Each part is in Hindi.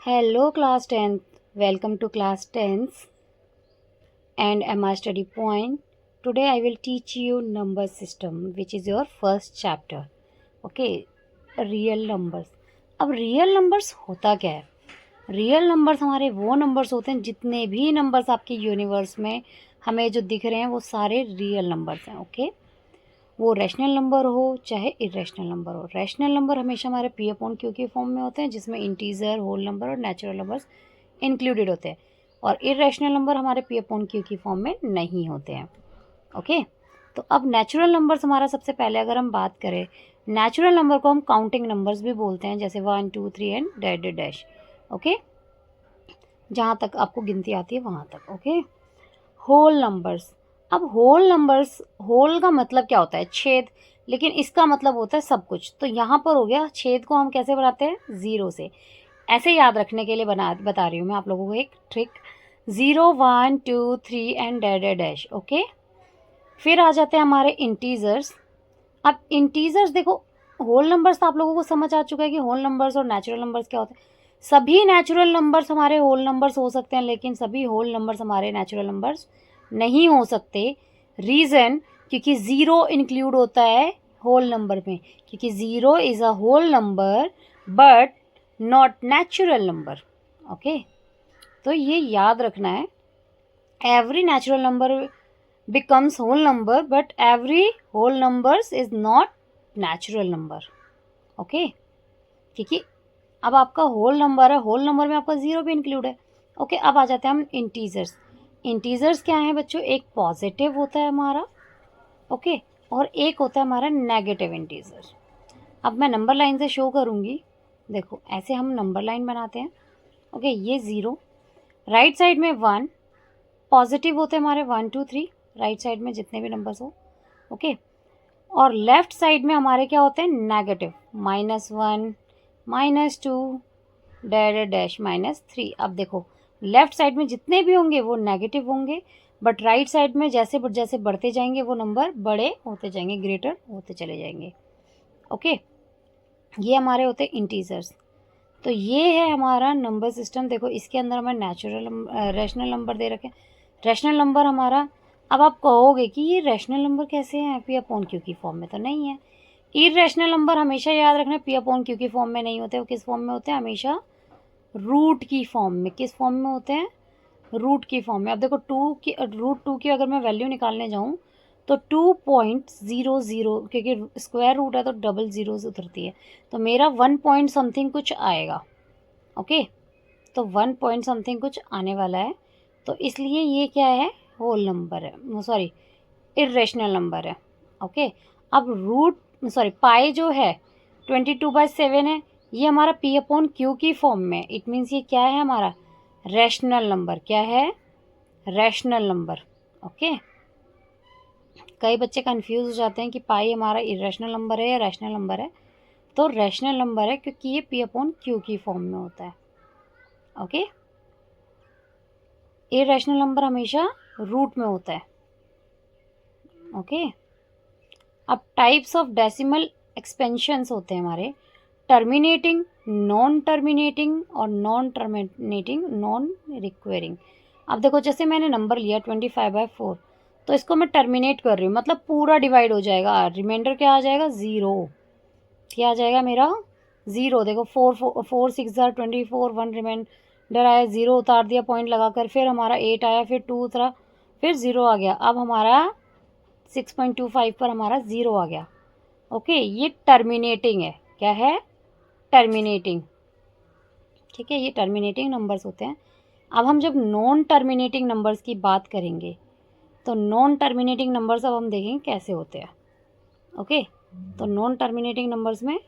Hello class 10th, welcome to class 10th and MR study point. Today I will teach you number system which is your first chapter. Okay, real numbers. अब रियल नंबर्स होता क्या है? रियल नंबर्स हमारे वो नंबर्स होते हैं, जितने भी नंबर्स आपके यूनिवर्स में हमें जो दिख रहे हैं वो सारे रियल नंबर्स हैं. ओके, वो रैशनल नंबर हो चाहे इरेशनल नंबर हो. रैशनल नंबर हमेशा हमारे पी अपॉन क्यू के फॉर्म में होते हैं, जिसमें इंटीजर, होल नंबर और नेचुरल नंबर्स इंक्लूडेड होते हैं. और इरेशनल नंबर हमारे पी अपॉन क्यू की फॉर्म में नहीं होते हैं. ओके, तो अब नेचुरल नंबर्स हमारा सबसे पहले अगर हम बात करें, नेचुरल नंबर को हम काउंटिंग नंबर्स भी बोलते हैं, जैसे 1 2 3 एंड डैश डैश. ओके, जहाँ तक आपको गिनती आती है वहाँ तक. Okay, whole numbers. अब होल नंबर्स, होल का मतलब क्या होता है? छेद. लेकिन इसका मतलब होता है सब कुछ. तो यहाँ पर हो गया, छेद को हम कैसे बनाते हैं? ज़ीरो से. ऐसे याद रखने के लिए बता रही हूँ मैं आप लोगों को एक trick. 0 1 2 3 and dash dash. Okay, फिर आ जाते हैं हमारे इंटीजर्स. अब इंटीजर्स देखो, होल नंबर्स तो आप लोगों को समझ आ चुका है कि होल नंबर्स और नेचुरल नंबर्स क्या होते हैं. सभी नेचुरल नंबर्स हमारे होल नंबर्स हो सकते हैं, लेकिन सभी होल नंबर्स हमारे नेचुरल नंबर्स नहीं हो सकते. रीज़न, क्योंकि ज़ीरो इंक्लूड होता है होल नंबर में, क्योंकि zero is a whole number but not natural number. Okay, तो ये याद रखना है. Every natural number becomes whole number but every whole numbers is not natural number. Okay, क्योंकि अब आपका होल नंबर है, होल नंबर में आपका ज़ीरो भी इंक्लूड है. ओके, अब आ जाते हैं हम इंटीजर्स. इंटीजर्स क्या है बच्चों? एक पॉजिटिव होता है हमारा, ओके, और एक होता है हमारा नेगेटिव इंटीजर. अब मैं नंबर लाइन से शो करूँगी. देखो, ऐसे हम नंबर लाइन बनाते हैं. ओके, ये ज़ीरो, राइट साइड में 1, पॉजिटिव होते हैं हमारे 1 2 3, राइट साइड में जितने भी नंबर्स हो. ओके, और लेफ्ट साइड में हमारे क्या होते हैं? नेगेटिव. -1 -2 dash dash -3. अब देखो, लेफ्ट साइड में जितने भी होंगे वो नेगेटिव होंगे, बट राइट साइड में जैसे जैसे बढ़ते जाएंगे वो नंबर बड़े होते जाएंगे, ग्रेटर होते चले जाएंगे. ओके, ये हमारे होते हैं इंटीजर्स. तो ये है हमारा नंबर सिस्टम. देखो, इसके अंदर हमें रैशनल नंबर दे रखे हैं. रैशनल नंबर हमारा, अब आप कहोगे कि ये रैशनल नंबर कैसे हैं? पी अपॉन क्यू की फॉर्म में तो नहीं है. इरेशनल नंबर हमेशा याद रखना, पी अपॉन क्यू की फॉर्म में नहीं होते. वो किस फॉर्म में होते हैं? हमेशा रूट की फॉर्म में. किस फॉर्म में होते हैं? रूट की फॉर्म में. अब देखो, रूट टू की अगर मैं वैल्यू निकालने जाऊँ तो 2.00, क्योंकि स्क्वायर रूट है तो डबल ज़ीरोज़ उतरती है, तो मेरा 1 पॉइंट समथिंग कुछ आएगा. ओके, तो 1 पॉइंट समथिंग कुछ आने वाला है. तो इसलिए ये क्या है? होल नंबर है, सॉरी, इरेशनल नंबर है. ओके, अब पाई जो है 22/7 है, ये हमारा पी अपॉन क्यू की फॉर्म में. इट मीन्स ये क्या है? हमारा रैशनल नंबर. क्या है? Rational number. ओके, कई बच्चे कंफ्यूज हो जाते हैं कि पाई हमारा इरेशनल नंबर है या रैशनल नंबर है. तो रैशनल नंबर है क्योंकि ये पी अपॉन क्यू की फॉर्म में होता है. ओके, इरेशनल नंबर हमेशा रूट में होता है. ओके, अब टाइप्स ऑफ डेसिमल एक्सपेंशंस होते हैं हमारे. टर्मिनेटिंग, नॉन टर्मिनेटिंग और नॉन टर्मिनेटिंग, नॉन रिक्वेरिंग. अब देखो, जैसे मैंने नंबर लिया 25/4, तो इसको मैं टर्मिनेट कर रही हूँ, मतलब पूरा डिवाइड हो जाएगा. रिमाइंडर क्या आ जाएगा? ज़ीरो. क्या आ जाएगा मेरा? ज़ीरो. देखो, 4 6 24, 1 रिमाइंडर आया, ज़ीरो उतार दिया पॉइंट लगाकर, फिर हमारा 8 आया, फिर 2 उतरा, फिर ज़ीरो आ गया. अब हमारा 6.25 पर हमारा ज़ीरो आ गया. ओके, ये टर्मिनेटिंग है. क्या है? टर्मिनेटिंग. ठीक है, ये टर्मिनेटिंग नंबर्स होते हैं. अब हम जब नॉन टर्मिनेटिंग नंबर्स की बात करेंगे, तो नॉन टर्मिनेटिंग नंबर्स अब हम देखेंगे कैसे होते हैं. ओके, तो नॉन टर्मिनेटिंग नंबर्स में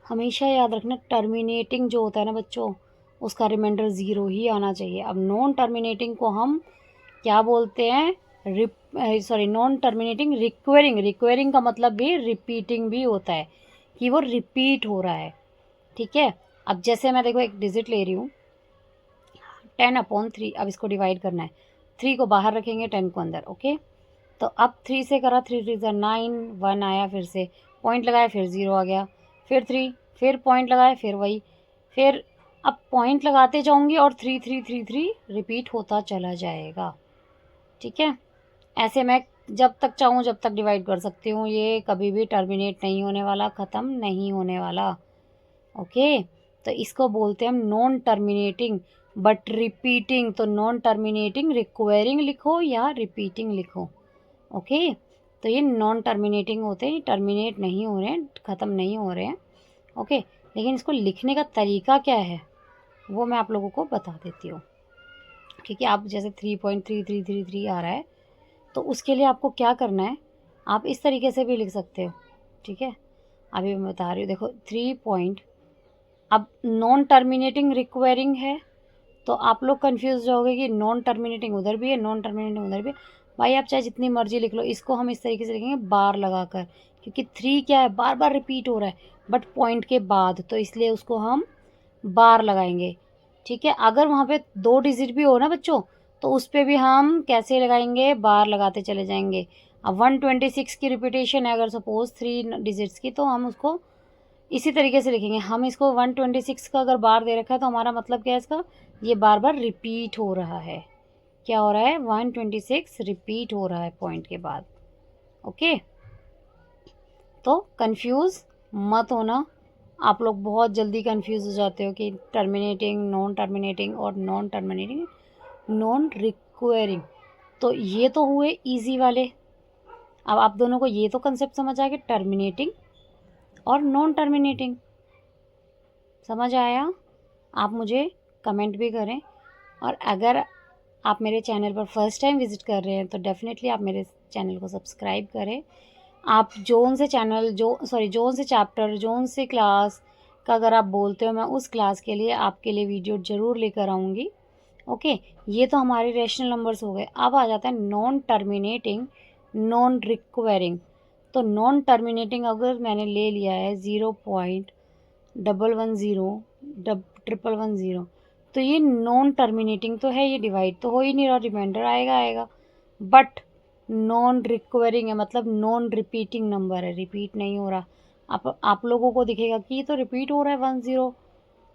हमेशा याद रखना, टर्मिनेटिंग जो होता है ना बच्चों, उसका रिमाइंडर ज़ीरो ही आना चाहिए. अब नॉन टर्मिनेटिंग को हम क्या बोलते हैं? Non terminating रिक्वेरिंग. रिक्वेरिंग का मतलब भी रिपीटिंग भी होता है, कि वो रिपीट हो रहा है. ठीक है, अब जैसे मैं देखो एक डिजिट ले रही हूँ 10/3. अब इसको डिवाइड करना है, 3 को बाहर रखेंगे, 10 को अंदर. ओके, तो अब 3 से करा, 3 3 9, 1 आया, फिर से पॉइंट लगाया, फिर ज़ीरो आ गया, फिर 3, फिर पॉइंट लगाए, फिर वही, फिर अब पॉइंट लगाते जाऊंगी और 3 3 3 3 रिपीट होता चला जाएगा। ठीक है, ऐसे मैं जब तक चाहूँ जब तक डिवाइड कर सकती हूँ, ये कभी भी टर्मिनेट नहीं होने वाला, ख़त्म नहीं होने वाला। ओके, तो इसको बोलते हैं हम नॉन टर्मिनेटिंग बट रिपीटिंग। तो नॉन टर्मिनेटिंग रिक्वायरिंग लिखो या रिपीटिंग लिखो। ओके, तो ये नॉन टर्मिनेटिंग होते हैं, टर्मिनेट नहीं हो रहे हैं, ख़त्म नहीं हो रहे हैं। ओके, लेकिन इसको लिखने का तरीका क्या है वो मैं आप लोगों को बता देती हूँ। क्योंकि आप जैसे 3.3333 आ रहा है, तो उसके लिए आपको क्या करना है, आप इस तरीके से भी लिख सकते हो। ठीक है, अभी मैं बता रही हूँ, देखो 3 पॉइंट, अब नॉन टर्मिनेटिंग रिक्वायरिंग है, तो आप लोग कंफ्यूज जाओगे कि नॉन टर्मिनेटिंग उधर भी है, नॉन टर्मिनेटिंग उधर भी है। भाई आप चाहे जितनी मर्जी लिख लो, इसको हम इस तरीके से लिखेंगे बार लगाकर, क्योंकि 3 क्या है, बार बार रिपीट हो रहा है बट पॉइंट के बाद, तो इसलिए उसको हम बार लगाएंगे। ठीक है, अगर वहाँ पे 2 डिजिट भी हो ना बच्चों, तो उस पर भी हम कैसे लगाएंगे, बार लगाते चले जाएंगे। अब 126 की रिपीटेशन है अगर सपोज 3 डिजिट्स की, तो हम उसको इसी तरीके से लिखेंगे। हम इसको 126 का अगर बार दे रखा है, तो हमारा मतलब क्या है इसका, ये बार बार रिपीट हो रहा है। क्या हो रहा है, 126 रिपीट हो रहा है पॉइंट के बाद। ओके, तो कंफ्यूज मत होना, आप लोग बहुत जल्दी कंफ्यूज हो जाते हो कि terminating, non terminating, non requiring. तो ये तो हुए इजी वाले। अब आप दोनों को ये तो कंसेप्ट समझ आ गया, टर्मिनेटिंग और नॉन टर्मिनेटिंग समझ आया। आप मुझे कमेंट भी करें, और अगर आप मेरे चैनल पर फर्स्ट टाइम विज़िट कर रहे हैं तो डेफ़िनेटली आप मेरे चैनल को सब्सक्राइब करें। आप जोन से चैनल जोन से चैप्टर, जोन से क्लास का अगर आप बोलते हो, मैं उस क्लास के लिए आपके लिए वीडियो ज़रूर लेकर आऊँगी। ओके, ये तो हमारे रेशनल नंबर्स हो गए। अब आ जाता है नॉन टर्मिनेटिंग, नॉन रिक्वायरिंग। तो नॉन टर्मिनेटिंग अगर मैंने ले लिया है 0.110 तो ये नॉन टर्मिनेटिंग तो है, ये डिवाइड तो हो ही नहीं रहा, रिमाइंडर आएगा। बट नॉन रिक्वायरिंग है, मतलब नॉन रिपीटिंग नंबर है, रिपीट नहीं हो रहा। आप लोगों को दिखेगा कि ये तो रिपीट हो रहा है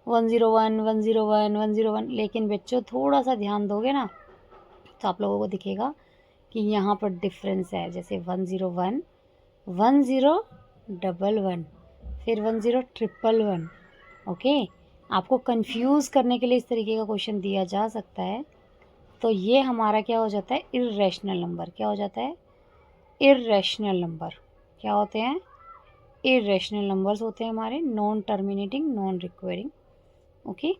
101, लेकिन बच्चों थोड़ा सा ध्यान दोगे ना, तो आप लोगों को दिखेगा कि यहाँ पर डिफरेंस है। जैसे 101, 1011, फिर 10111। ओके, आपको कंफ्यूज करने के लिए इस तरीके का क्वेश्चन दिया जा सकता है। तो ये हमारा क्या हो जाता है, इर्रेशनल नंबर। क्या हो जाता है, इर्रेशनल नंबर। क्या होते हैं, इर्रेशनल नंबर्स होते हैं हमारे, non terminating, non requiring. Okay.